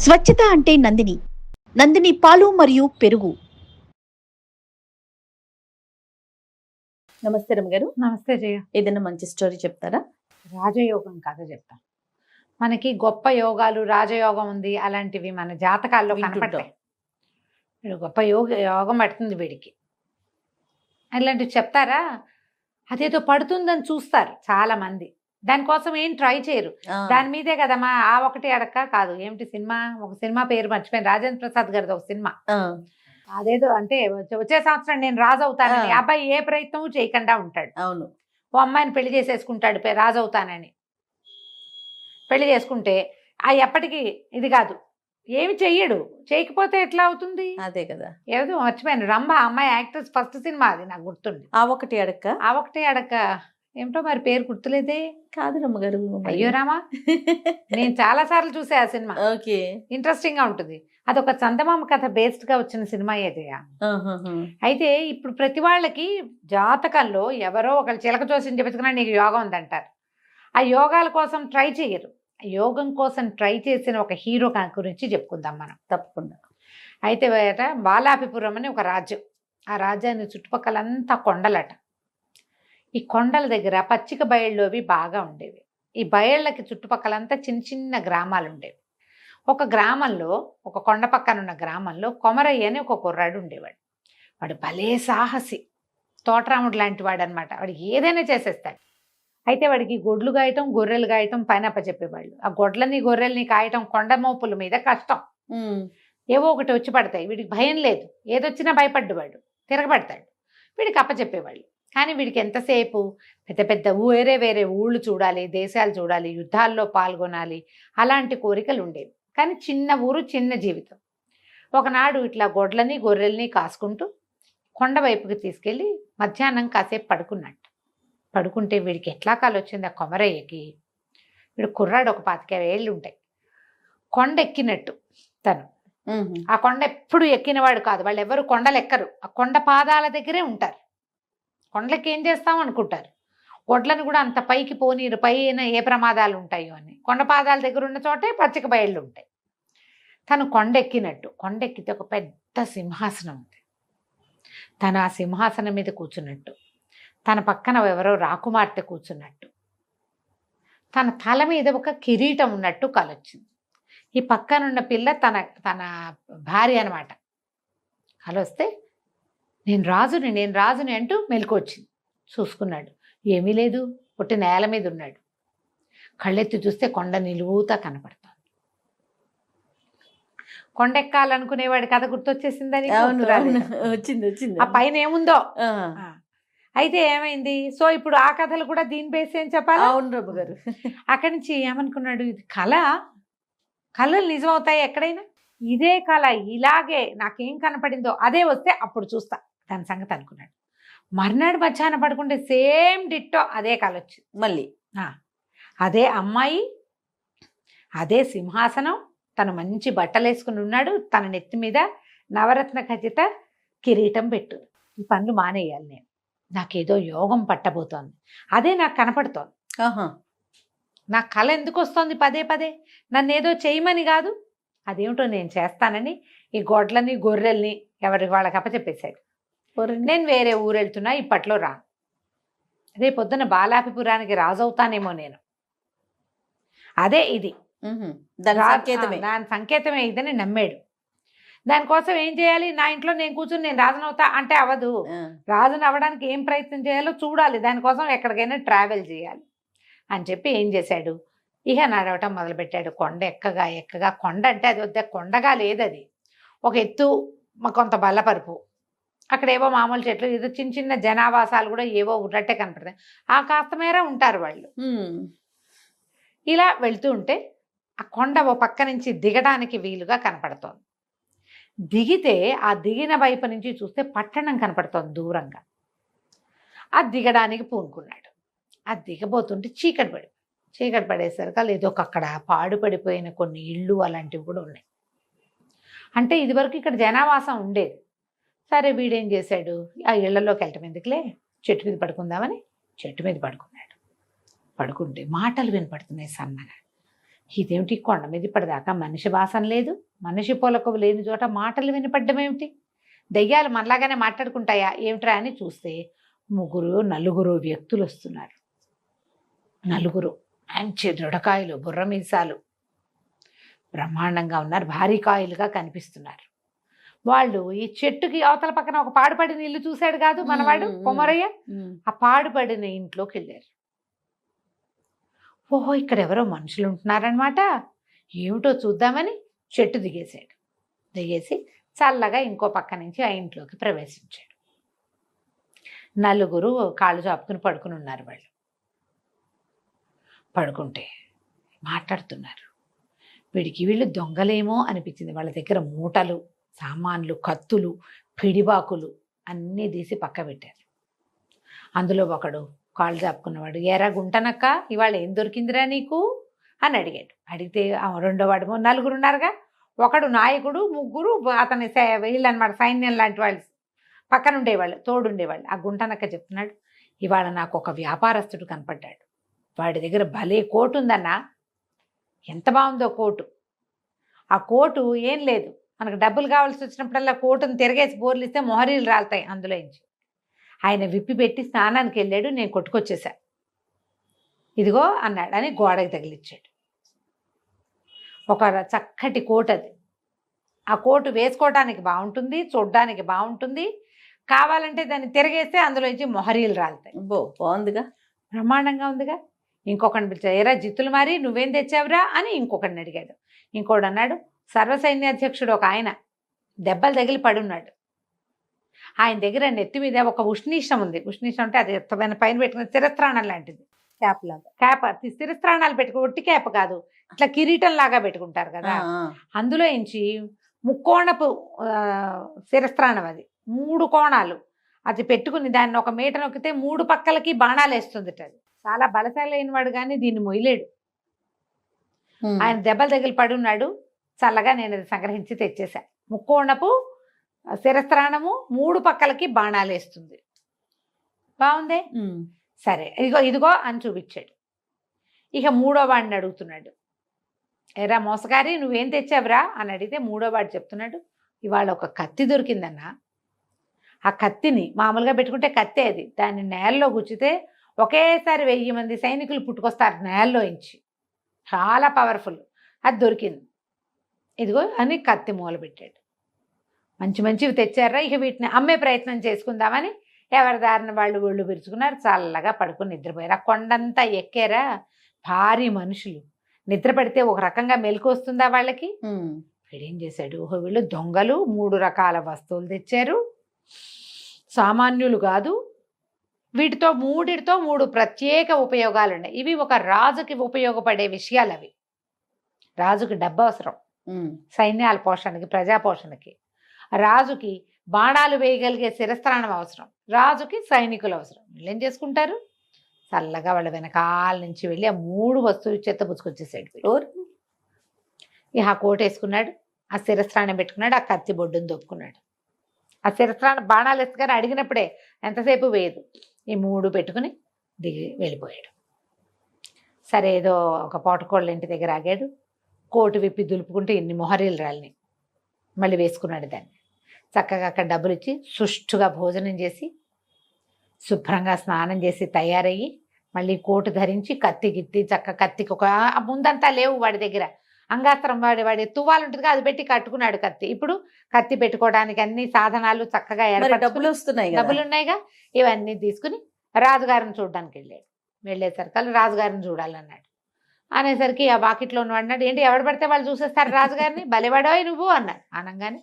స్వచ్ఛత అంటే నందిని. నందిని పాలు మరియు పెరుగు. నమస్తే రమగారు. నమస్తే జయ. ఏదైనా మంచి స్టోరీ చెప్తారా? రాజయోగం కథ చెప్తాం. మనకి గొప్ప యోగాలు, రాజయోగం ఉంది, అలాంటివి మన జాతకాల్లో కనపడతాయి. వీడు గొప్ప యోగం పడుతుంది వీడికి, అలాంటివి చెప్తారా? అదేదో పడుతుందని చూస్తారు చాలా మంది, దానికోసం ఏం ట్రై చేయరు. దాని మీదే కదమ్మా ఆ ఒకటి అడక్క కాదు. ఏమిటి సినిమా, ఒక సినిమా పేరు మర్చిపోయాను, రాజేంద్ర ప్రసాద్ గారిది ఒక సినిమా. అదేదో అంటే వచ్చే సంవత్సరం నేను రాజు అవుతానని అబ్బాయి ఏ ప్రయత్నం చేయకుండా ఉంటాడు. అవును. ఓ అమ్మాయిని పెళ్లి చేసేసుకుంటాడు, రాజు అవుతానని. పెళ్లి చేసుకుంటే ఎప్పటికీ ఇది కాదు, ఏమి చెయ్యడు. చేయకపోతే ఎట్లా అవుతుంది? అదే కదా. ఏదో మర్చిపోయాను, రంభ అమ్మాయి యాక్ట్రెస్ ఫస్ట్ సినిమా, అది నాకు గుర్తుంది. ఆ ఒకటి అడక్క. ఆ ఒకటి అడక్క ఏమిటో మరి పేరు గుర్తులేదే. కాదు రమ్మగారు. అయ్యో రామా, నేను చాలా సార్లు చూసా ఆ సినిమా. ఓకే, ఇంట్రెస్టింగ్ గా ఉంటుంది. అదొక చందమామ కథ బేస్డ్ గా వచ్చిన సినిమా ఏదయ్యా. అయితే ఇప్పుడు ప్రతి వాళ్ళకి జాతకంలో ఎవరో ఒకళ్ళు చిలక చూసి చెప్పుకున్నా నీకు యోగం ఉందంటారు. ఆ యోగాల కోసం ట్రై చేయరు. యోగం కోసం ట్రై చేసిన ఒక హీరో గురించి చెప్పుకుందాం మనం. తప్పకుండా. అయితే బాలాపిపురం అని ఒక రాజ్యం. ఆ రాజ్యాన్ని చుట్టుపక్కలంతా కొండలట. ఈ కొండల దగ్గర పచ్చిక బయళ్ళవి బాగా ఉండేవి. ఈ బయళ్ళకి చుట్టుపక్కలంతా చిన్న చిన్న గ్రామాలు ఉండేవి. ఒక గ్రామంలో, ఒక కొండ పక్కన ఉన్న గ్రామంలో కొమరయ్య అని ఒక కుర్రాడు ఉండేవాడు. వాడు భలే సాహసి, తోటరాముడు లాంటి వాడు అనమాట. వాడు ఏదైనా చేసేస్తాడు. అయితే వాడికి గొడ్లు గాయటం, గొర్రెలు గాయటం పైన చెప్పేవాళ్ళు. ఆ గొడ్లని గొర్రెల్ని కాయటం కొండ మోపుల మీద కష్టం. ఏవో ఒకటి వచ్చి పడతాయి. వీడికి భయం లేదు, ఏదొచ్చినా భయపడ్డవాడు, తిరగబడతాడు. వీడికి అప్పచెప్పేవాళ్ళు. కానీ వీడికి ఎంతసేపు పెద్ద పెద్ద వేరే వేరే ఊళ్ళు చూడాలి, దేశాలు చూడాలి, యుద్ధాల్లో పాల్గొనాలి, అలాంటి కోరికలు ఉండేవి. కానీ చిన్న ఊరు, చిన్న జీవితం. ఒకనాడు ఇట్లా గొడ్లని గొర్రెల్ని కాసుకుంటూ కొండ వైపుకి తీసుకెళ్ళి మధ్యాహ్నం కాసేపు పడుకున్నట్టు. పడుకుంటే వీడికి ఎట్లా కాలు వచ్చింది ఆ కొమరయ్యకి. వీడు కుర్రాడు, ఒక 25 ఏళ్ళు ఉంటాయి. కొండ ఎక్కినట్టు తను. ఆ కొండ ఎప్పుడు ఎక్కినవాడు కాదు. వాళ్ళు ఎవరు కొండలు ఎక్కరు, ఆ కొండ పాదాల దగ్గరే ఉంటారు. కొండలకి ఏం చేస్తాం అనుకుంటారు. గొడ్లను కూడా అంత పైకి పోనీరు, పైన ఏ ప్రమాదాలు ఉంటాయో అని. కొండ పాదాల దగ్గర ఉన్న చోటే పచ్చిక బయళ్ళు ఉంటాయి. తను కొండెక్కినట్టు, కొండెక్కితే ఒక పెద్ద సింహాసనం ఉంది. తను ఆ సింహాసనం మీద కూర్చున్నట్టు, తన పక్కన ఎవరో రాకుమార్తె కూర్చున్నట్టు, తన తల మీద ఒక కిరీటం ఉన్నట్టు కలొచ్చింది. ఈ పక్కనున్న పిల్ల తన తన భార్య అనమాట. కలొస్తే నేను రాజుని అంటూ మెలకువచ్చింది. చూసుకున్నాడు, ఏమీ లేదు, పుట్టి నేల మీద ఉన్నాడు. కళ్ళెత్తి చూస్తే కొండ నిలువుతా కనపడుతుంది. కొండ ఎక్కాలనుకునేవాడి కథ గుర్తొచ్చేసిందని వచ్చింది. ఆ పైన ఏముందో. అయితే ఏమైంది? సో ఇప్పుడు ఆ కథలు కూడా దీని బేస్ ఏం చెప్పాలి? అవును రమ్మ గారు. అక్కడి నుంచి ఏమనుకున్నాడు, ఇది కళలు నిజమవుతాయి ఎక్కడైనా. ఇదే కళ ఇలాగే నాకేం కనపడిందో అదే వస్తే అప్పుడు చూస్తా దాని సంగతి అనుకున్నాడు. మర్నాడు మధ్యాహ్నం పడుకుంటే సేమ్ డిట్టో అదే కళ వచ్చింది మళ్ళీ. అదే అమ్మాయి, అదే సింహాసనం, తను మంచి బట్టలు వేసుకుని ఉన్నాడు, తన నెత్తి మీద నవరత్న ఖచ్చిత కిరీటం పెట్టు. ఈ పనులు మానేయాలి నేను, నాకేదో యోగం పట్టబోతోంది, అదే నాకు కనపడుతోంది. నా కళ ఎందుకు వస్తుంది పదే పదే? నన్ను ఏదో చేయమని కాదు, అదేమిటో నేను చేస్తానని ఈ గొడ్లని గొర్రెల్ని ఎవరికి వాళ్ళకి అప్పచెప్పేశాడు. నేను వేరే ఊరు వెళ్తున్నా, ఇప్పట్లో రాను. రేపొద్దున బాలాపిపురానికి రాజు అవుతానేమో నేను. అదే ఇది దాని సంకేతమే ఇదని నమ్మాడు. దానికోసం ఏం చేయాలి? నా ఇంట్లో నేను కూర్చుని నేను రాజును అవుతా అంటే అవ్వదు. రాజును అవ్వడానికి ఏం ప్రయత్నం చేయాలో చూడాలి. దానికోసం ఎక్కడికైనా ట్రావెల్ చేయాలి అని చెప్పి ఏం చేశాడు, ఇక నడవటం మొదలుపెట్టాడు. కొండ ఎక్కగా కొండ అంటే అది వద్ద కొండగా లేదు, అది ఒక ఎత్తు, కొంత బల్లపరుపు, అక్కడేవో మామూలు చెట్లు, ఏదో చిన్న చిన్న జనావాసాలు కూడా ఏవో ఉన్నట్టే కనపడతాయి. ఆ కాస్త మేర ఉంటారు వాళ్ళు. ఇలా వెళ్తూ ఉంటే ఆ కొండ ఓ పక్క నుంచి దిగడానికి వీలుగా కనపడుతోంది. దిగితే ఆ దిగిన వైపు నుంచి చూస్తే పట్టణం కనపడుతోంది దూరంగా. ఆ దిగడానికి పూనుకున్నాడు. ఆ దిగబోతుంటే చీకటి పడేసరికి లేదో అక్కడ పాడుపడిపోయిన కొన్ని ఇళ్ళు అలాంటివి కూడా ఉన్నాయి. అంటే ఇదివరకు ఇక్కడ జనావాసం ఉండేది. సరే వీడేం చేశాడు, ఆ ఇళ్లలోకి వెళ్ళటం ఎందుకులే, చెట్టు మీద పడుకుందామని చెట్టు మీద పడుకున్నాడు. పడుకుంటే మాటలు వినపడుతున్నాయి సన్నగా. ఇదేమిటి కొండ మీద ఇప్పటిదాకా మనిషి వాసన లేదు, మనిషి పొలకవు లేని చోట మాటలు వినపడ్డం ఏమిటి? దెయ్యాలు మనలాగానే మాట్లాడుకుంటాయా ఏమిట్రా అని చూస్తే నలుగురు వ్యక్తులు వస్తున్నారు. నలుగురు మంచి దృఢకాయలు, బుర్ర మీసాలు, బ్రహ్మాండంగా ఉన్నారు, భారీ కాయలుగా కనిపిస్తున్నారు. వాళ్ళు ఈ చెట్టుకి అవతల పక్కన ఒక పాడుపడిన ఇల్లు చూశాడు కాదు మనవాడు కొమరయ్య, ఆ పాడుపడిన ఇంట్లోకి వెళ్ళారు. ఓహో, ఇక్కడ ఎవరో మనుషులు ఉంటున్నారనమాట, ఏమిటో చూద్దామని చెట్టు దిగేశాడు. దిగేసి చల్లగా ఇంకో పక్క నుంచి ఆ ఇంట్లోకి ప్రవేశించాడు. నలుగురు కాళ్ళు చాపుకుని పడుకుని ఉన్నారు. వాళ్ళు పడుకుంటే మాట్లాడుతున్నారు. వీళ్ళు దొంగలేమో అనిపించింది. వాళ్ళ దగ్గర మూటలు, సామాన్లు, కత్తులు, పిడిబాకులు అన్నీ తీసి పక్క పెట్టారు. అందులో ఒకడు కాళ్ళు చాపుకున్నవాడు, ఏరా గుంటనక్క, ఇవాళ ఏం దొరికిందిరా నీకు అని అడిగాడు. అడిగితే రెండో వాడు, నలుగురు ఉన్నారుగా, ఒకడు నాయకుడు, ముగ్గురు అతని వీళ్ళు అనమాట, సైన్యం లాంటి వాళ్ళు పక్కన ఉండేవాళ్ళు, తోడుండేవాళ్ళు. ఆ గుంటనక్క చెప్తున్నాడు, ఇవాళ నాకు ఒక వ్యాపారస్తుడు కనపడ్డాడు. వాడి దగ్గర భలే కోటు ఉందన్నా, ఎంత బాగుందో కోటు. ఆ కోటు ఏం లేదు, మనకు డబ్బులు కావాల్సి వచ్చినప్పుడల్లా కోటును తిరగేసి బోర్లిస్తే మొహరీలు రాలుతాయి అందులోంచి. ఆయన విప్పి పెట్టి స్నానానికి వెళ్ళాడు, నేను కొట్టుకొచ్చేసా, ఇదిగో అన్నాడు అని గోడకి తగిలిచ్చాడు. ఒక చక్కటి కోటు అది. ఆ కోటు వేసుకోవడానికి బాగుంటుంది, చూడ్డానికి బాగుంటుంది, కావాలంటే దాన్ని తిరగేస్తే అందులోంచి మొహరీలు రాలుతాయి. బాగుందిగా, బ్రహ్మాండంగా ఉందిగా. ఇంకొకరిని పిలిచాడు, ఏరా జిత్తులు మారి నువ్వేం తెచ్చావురా అని ఇంకొకరిని అడిగాడు. ఇంకోడు అన్నాడు, సర్వసైన్యాధ్యక్షుడు ఒక ఆయన దెబ్బలు తగిలి పడున్నాడు, ఆయన దగ్గర నెత్తి మీద ఒక ఉష్ణీషం ఉంది. ఉష్ణీషం అంటే అది పైన పెట్టుకున్న శిరస్త్రాణం లాంటిది, క్యాప్ లాగా. క్యాప్, శిరస్త్రాణాలు పెట్టుకో, ఒట్టి క్యాప్ కాదు, ఇట్లా కిరీటం లాగా పెట్టుకుంటారు కదా, అందులో ఇంచి ముక్కోణపు శిరస్త్రాణం, అది 3 కోణాలు, అది పెట్టుకుని దాన్ని ఒక మీట నొక్కితే 3 పక్కలకి బాణాలు వేస్తుంది. అది చాలా బలశాలైన వాడు కానీ దీన్ని మొయ్యలేడు. ఆయన దెబ్బలు తగిలి పడున్నాడు, చల్లగా నేను అది సంగ్రహించి తెచ్చేసా. ముక్కోణపు శిరస్త్రాణము, 3 పక్కలకి బాణాలు వేస్తుంది, బాగుందే, సరే ఇదిగో అని చూపించాడు. ఇక మూడో వాడిని అడుగుతున్నాడు, ఎరా మోసగారి నువ్వేం తెచ్చావురా అని అడిగితే మూడో వాడు చెప్తున్నాడు, ఇవాళ ఒక కత్తి దొరికిందన్నా. ఆ కత్తిని మామూలుగా పెట్టుకుంటే కత్తే, అది దాన్ని నేలలో గుచ్చితే ఒకేసారి 1000 మంది సైనికులు పుట్టుకొస్తారు నేలలో ఇంచి, చాలా పవర్ఫుల్, అది దొరికింది, ఇదిగో అని కత్తి మూలబెట్టాడు. మంచివి తెచ్చారా, ఇక వీటిని అమ్మే ప్రయత్నం చేసుకుందామని ఎవరి దారిన వాళ్ళు ఒళ్ళు విరుచుకున్నారు, చల్లగా పడుకుని నిద్రపోయారు. ఆ కొండంతా ఎక్కారా, భారీ మనుషులు, నిద్ర పడితే ఒక రకంగా మెలకు వస్తుందా వాళ్ళకి. వీడేం చేశాడు, వీళ్ళు దొంగలు, 3 రకాల వస్తువులు తెచ్చారు, సామాన్యులు కాదు, వీటితో 3 ప్రత్యేక ఉపయోగాలు ఉన్నాయి. ఇవి ఒక రాజుకి ఉపయోగపడే విషయాలు. అవి రాజుకి డబ్బు అవసరం, సైన్యాల పోషణకి, ప్రజా పోషణకి. రాజుకి బాణాలు వేయగలిగే శిరస్త్రాణం అవసరం, రాజుకి సైనికులు అవసరం. వీళ్ళు ఏం చేసుకుంటారు, చల్లగా వాళ్ళ వెనకాల నుంచి వెళ్ళి ఆ 3 వస్తువులు చెత్త పుచ్చుకొచ్చేసాడు. ఇక ఆ కోట వేసుకున్నాడు, ఆ శిరస్త్రాణం పెట్టుకున్నాడు, ఆ కత్తి బొడ్డును దొప్పుకున్నాడు. ఆ శిరస్త్రాణం బాణాలు వేసుకొని అడిగినప్పుడే ఎంతసేపు వేయదు, ఈ 3 పెట్టుకుని దిగి వెళ్ళిపోయాడు. సరే ఏదో ఒక పోటకోళ్ళ ఇంటి దగ్గర ఆగాడు, కోటు విప్పి దులుపుకుంటే ఇన్ని మొహరీలు రాలిని మళ్ళీ వేసుకున్నాడు. దాన్ని చక్కగా అక్కడ డబ్బులు ఇచ్చి సుష్టుగా భోజనం చేసి శుభ్రంగా స్నానం చేసి తయారయ్యి మళ్ళీ కోటు ధరించి కత్తి కత్తికి ఒక ముందంతా లేవు వాడి దగ్గర, అంగాస్త్రం వాడి తువ్వాలు ఉంటుంది అది పెట్టి కట్టుకున్నాడు కత్తి. ఇప్పుడు కత్తి పెట్టుకోవడానికి అన్ని సాధనాలు చక్కగా డబ్బులు వస్తున్నాయి, డబ్బులు ఉన్నాయిగా, ఇవన్నీ తీసుకుని రాజుగారిని చూడడానికి వెళ్ళేసరికి రాజుగారిని చూడాలన్నాడు. అనేసరికి ఆ వాకిట్లో ఉన్న అన్నాడు, ఏంటి ఎవడు పడితే వాళ్ళు చూసేస్తారు రాజుగారిని, బలివాడోయ్ నువ్వు అన్నాడు. అనగానే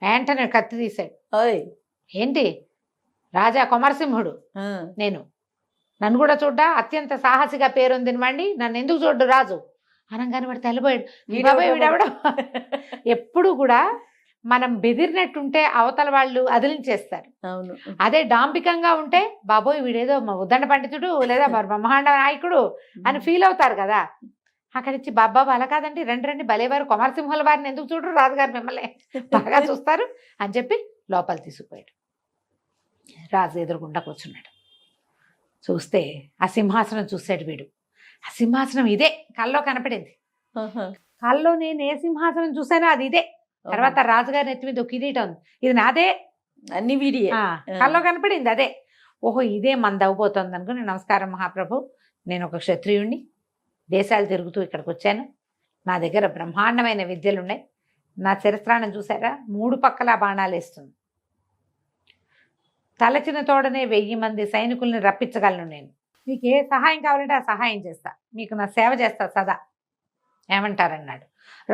వెంటనే కత్తి తీశాడు. ఏంటి రాజా కొమరసింహుడు నేను, నన్ను కూడా చూడ్డా, అత్యంత సాహసిగా పేరొందిన వాడిని నన్ను ఎందుకు చూడ్డు రాజు అనగానే వాడు తెల్లబోయాడు. వీడెవడో. ఎప్పుడు కూడా మనం బెదిరినట్టుంటే అవతల వాళ్ళు అదిలించేస్తారు. అవును, అదే డాంబికంగా ఉంటే బాబోయ్ వీడేదో ఉద్దండ పండితుడు లేదా బ్రహ్మాండ నాయకుడు అని ఫీల్ అవుతారు కదా. అక్కడి నుంచి బాబా అలా కాదండి, రండి భలేవారు కొమరసింహుల వారిని ఎందుకు చూడరు, రాజుగారు మిమ్మల్ని బాగా చూస్తారు అని చెప్పి లోపల తీసుకుపోయాడు. రాజు ఎదురుగుండా కూర్చున్నాడు. చూస్తే ఆ సింహాసనం చూశాడు వీడు. ఆ సింహాసనం ఇదే కల్లో కనపడింది. కల్లో నేను ఏ సింహాసనం చూసానో అది ఇదే. తర్వాత రాజుగారి నెత్తి మీద ఒక కిరీటం ఉంది, ఇది నాదే. అన్ని వీడియే. కల్లో కనపడింది అదే. ఓహో ఇదే మన దవ్వబోతోంది అనుకుని, నమస్కారం మహాప్రభు, నేను ఒక క్షత్రియుణ్ణి, దేశాలు తిరుగుతూ ఇక్కడికి వచ్చాను, నా దగ్గర బ్రహ్మాండమైన విద్యలు ఉన్నాయి, నా చరిత్రాన్ని చూసారా 3 పక్కల బాణాలు వేస్తుంది, తలచిన తోడనే 1000 మంది సైనికుల్ని రప్పించగలను నేను, మీకు ఏ సహాయం కావాలంటే ఆ సహాయం చేస్తా, మీకు నా సేవ చేస్తా సదా, ఏమంటారన్నాడు.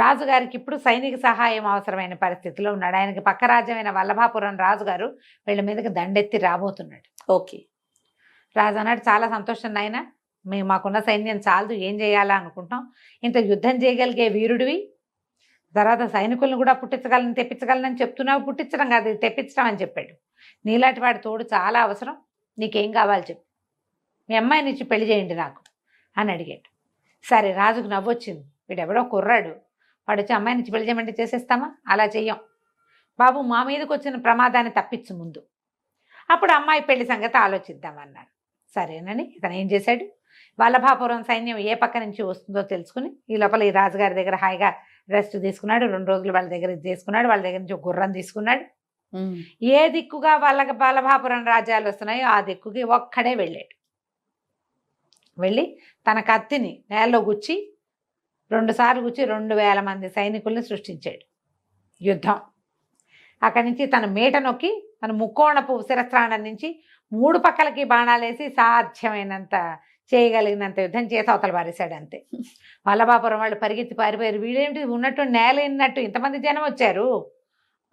రాజుగారికి ఇప్పుడు సైనిక సహాయం అవసరమైన పరిస్థితిలో ఉన్నాడు. ఆయనకి పక్క రాజ్యమైన వల్లభాపురం రాజుగారు వీళ్ళ మీదకి దండెత్తి రాబోతున్నాడు. ఓకే. రాజు అన్నాడు, చాలా సంతోషం నాయన, మేము మాకున్న సైన్యం చాలదు, ఏం చేయాలా అనుకుంటాం, ఇంత యుద్ధం చేయగలిగే వీరుడివి, తర్వాత సైనికులను కూడా తెప్పించగలనని చెప్తున్నావు, పుట్టించడం కాదు తెప్పించడం అని చెప్పాడు. నీలాంటి వాడి తోడు చాలా అవసరం, నీకేం కావాలి చెప్పు, మీ అమ్మాయిని ఇచ్చి పెళ్లి చేయండి నాకు అని అడిగాడు. సరే, రాజుకు నవ్వొచ్చింది, వీడెవడో కుర్రాడు, వాడు వచ్చి అమ్మాయిని ఇచ్చి పెళ్లి చేయమంటే చేసేస్తామా, అలా చెయ్యం బాబు, మా మీదకి వచ్చిన ప్రమాదాన్ని తప్పించు ముందు, అప్పుడు అమ్మాయి పెళ్లి సంగతి ఆలోచిద్దామన్నాడు. సరేనని ఇతను ఏం చేశాడు, వల్లభాపురం సైన్యం ఏ పక్క నుంచి వస్తుందో తెలుసుకుని ఈ లోపల ఈ రాజుగారి దగ్గర హాయిగా రెస్ట్ తీసుకున్నాడు. 2 రోజులు వాళ్ళ దగ్గర తీసుకున్నాడు, వాళ్ళ దగ్గర నుంచి ఒక గుర్రం తీసుకున్నాడు. ఏ దిక్కుగా వల్లభాపురం రాజ్యాలు వస్తున్నాయో ఆ దిక్కుకి ఒక్కడే వెళ్ళాడు. వెళ్ళి తన కత్తిని నేలలో గుచ్చి 2 సార్లు గుచ్చి 2000 మంది సైనికుల్ని సృష్టించాడు. యుద్ధం అక్కడి నుంచి తన మీట నొక్కి తన ముక్కోణపు శిరస్త్రాణం నుంచి 3 పక్కలకి బాణాలేసి సాధ్యమైనంత చేయగలిగినంత యుద్ధం చేసి అవతల పారేశాడు. అంతే. వల్లభాపురం వాళ్ళు పరిగెత్తి పారిపోయారు. వీడేమిటి ఉన్నట్టు నేల ఇన్నట్టు ఇంతమంది జనం వచ్చారు,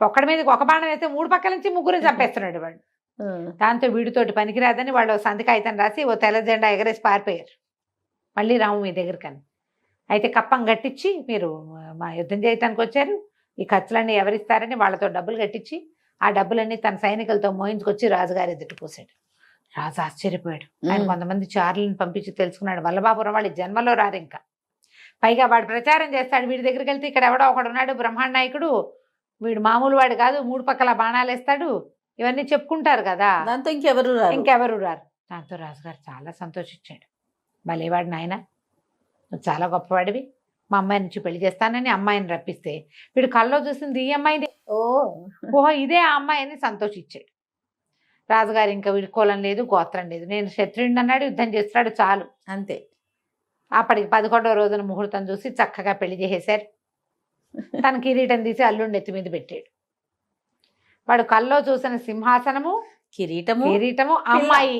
ఒక్కడి మీదకి ఒక బాణం వేస్తే 3 పక్కల నుంచి 3 చంపేస్తున్నాడు వాడు. దాంతో వీడితోటి పనికిరాదని వాళ్ళు సంతకాయితం రాసి ఓ తెల్ల జెండా ఎగరేసి పారిపోయారు. మళ్ళీ రాము మీ దగ్గరకని. అయితే కప్పం కట్టించి, మీరు మా యుద్ధం చేయటానికి వచ్చారు, ఈ ఖర్చులన్నీ ఎవరిస్తారని వాళ్ళతో డబ్బులు కట్టించి ఆ డబ్బులన్నీ తన సైనికులతో మోయించుకొచ్చి రాజుగారి ఎదుటి పోసాడు. రాజు ఆశ్చర్యపోయాడు. ఆయన కొంతమంది చారులను పంపించి తెలుసుకున్నాడు, వల్లభాపురం వాళ్ళు జన్మలో రారు ఇంకా, పైగా వాడు ప్రచారం చేస్తాడు, వీడి దగ్గరికి వెళ్తే ఇక్కడ ఎవడో ఒకడు ఉన్నాడు బ్రహ్మాండ నాయకుడు, వీడు మామూలు వాడు కాదు, 3 పక్కల బాణాలు వేస్తాడు, ఇవన్నీ చెప్పుకుంటారు కదా, దాంతో ఇంకెవరు రారు. దాంతో రాజుగారు చాలా సంతోషించాడు. భలేవాడు నాయన, నువ్వు చాలా గొప్పవాడివి, మా అమ్మాయి నుంచి పెళ్లి చేస్తానని అమ్మాయిని రప్పిస్తే వీడు కల్లో చూసింది ఈ అమ్మాయిని, ఓహో ఇదే ఆ అమ్మాయి అని సంతోషించాడు. రాజుగారు ఇంకా వీడి కులం లేదు గోత్రం లేదు, నేను క్షత్రియుడిని అన్నాడు, యుద్ధం చేస్తాడు చాలు అంతే. అప్పటికి 11వ రోజున ముహూర్తం చూసి చక్కగా పెళ్లి చేసేశారు. తన కిరీటం తీసి అల్లుడిని ఎత్తి మీద పెట్టాడు. వాడు కల్లో చూసిన సింహాసనము, కిరీటము అమ్మాయి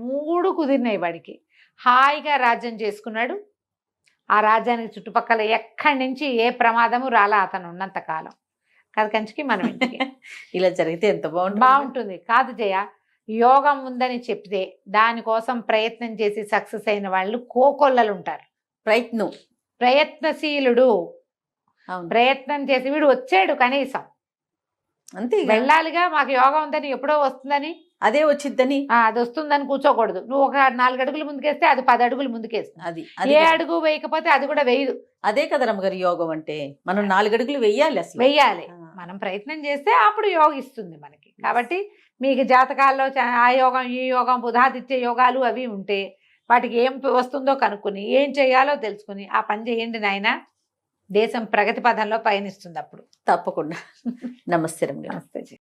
3 కుదిరినాయి వాడికి. హాయిగా రాజ్యం చేసుకున్నాడు. ఆ రాజ్యానికి చుట్టుపక్కల ఎక్కడి నుంచి ఏ ప్రమాదము రాలా అతను ఉన్నంత కాలం. కథ కంచికి మనం ఇంటికి. ఇలా జరిగితే ఎంత బాగుంటుంది కాదు జయ. యోగం ఉందని చెప్తే దానికోసం ప్రయత్నం చేసి సక్సెస్ అయిన వాళ్ళు కోకొల్లలు ఉంటారు. ప్రయత్నశీలుడు, ప్రయత్నం చేసి వీడు వచ్చాడు కనీసం అంతే, వెళ్ళాలిగా, మాకు యోగం ఉందని ఎప్పుడో వస్తుందని అదే వచ్చిద్దని అది వస్తుందని కూర్చోకూడదు. నువ్వు ఒక 4 అడుగులు ముందుకేస్తే అది 10 అడుగులు ముందుకేస్తుంది. అది ఏ అడుగు వేయకపోతే అది కూడా వేయదు. అదే కదా రమ్మగారు యోగం అంటే, మనం 4 అడుగులు వెయ్యాలి, అసలు వెయ్యాలి. మనం ప్రయత్నం చేస్తే అప్పుడు యోగిస్తుంది మనకి. కాబట్టి మీకు జాతకాల్లో ఆ యోగం ఈ యోగం బుధాదిత్య యోగాలు అవి ఉంటే వాటికి ఏం వస్తుందో కనుక్కుని ఏం చేయాలో తెలుసుకుని ఆ పని చేయండి నాయన, దేశం ప్రగతి పథంలో పయనిస్తుంది అప్పుడు. తప్పకుండా. నమస్తే. నమస్తే.